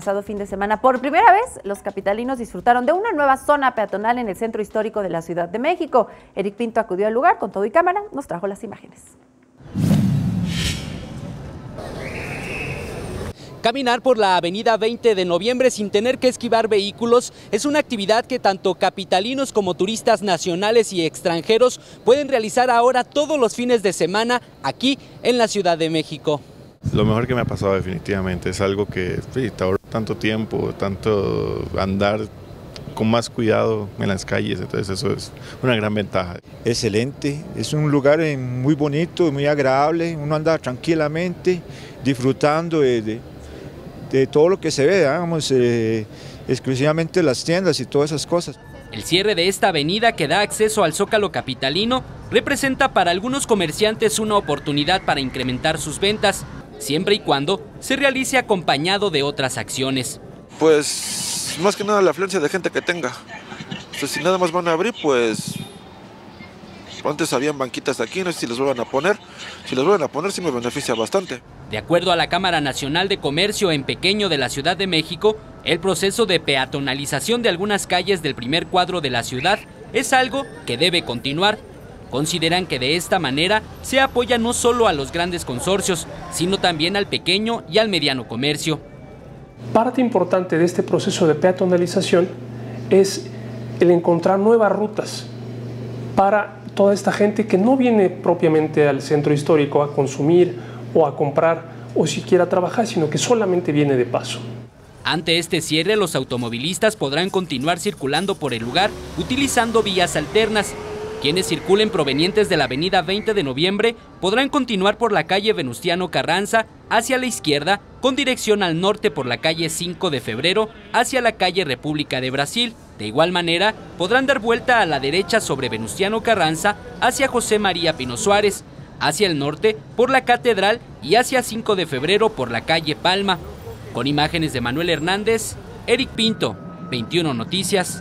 Pasado fin de semana, por primera vez, los capitalinos disfrutaron de una nueva zona peatonal en el centro histórico de la Ciudad de México. Eric Pinto acudió al lugar con todo y cámara, nos trajo las imágenes. Caminar por la avenida 20 de noviembre sin tener que esquivar vehículos es una actividad que tanto capitalinos como turistas nacionales y extranjeros pueden realizar ahora todos los fines de semana aquí en la Ciudad de México. Lo mejor que me ha pasado definitivamente, es algo que te ahorra tanto tiempo, tanto andar con más cuidado en las calles, entonces eso es una gran ventaja. Excelente, es un lugar muy bonito, muy agradable, uno anda tranquilamente disfrutando de todo lo que se ve, digamos, exclusivamente las tiendas y todas esas cosas. El cierre de esta avenida que da acceso al Zócalo capitalino representa para algunos comerciantes una oportunidad para incrementar sus ventas, siempre y cuando se realice acompañado de otras acciones. Pues más que nada la afluencia de gente que tenga. Entonces, si nada más van a abrir, pues antes habían banquitas aquí, no sé si las vuelvan a poner. Si las vuelven a poner sí me beneficia bastante. De acuerdo a la Cámara Nacional de Comercio en Pequeño de la Ciudad de México, el proceso de peatonalización de algunas calles del primer cuadro de la ciudad es algo que debe continuar. Consideran que de esta manera se apoya no solo a los grandes consorcios, sino también al pequeño y al mediano comercio. Parte importante de este proceso de peatonalización es el encontrar nuevas rutas para toda esta gente que no viene propiamente al centro histórico a consumir o a comprar o siquiera a trabajar, sino que solamente viene de paso. Ante este cierre, los automovilistas podrán continuar circulando por el lugar utilizando vías alternas. Quienes circulen provenientes de la avenida 20 de noviembre podrán continuar por la calle Venustiano Carranza hacia la izquierda con dirección al norte por la calle 5 de febrero hacia la calle República de Brasil. De igual manera, podrán dar vuelta a la derecha sobre Venustiano Carranza hacia José María Pino Suárez, hacia el norte por la Catedral y hacia 5 de febrero por la calle Palma. Con imágenes de Manuel Hernández, Eric Pinto, 21 Noticias.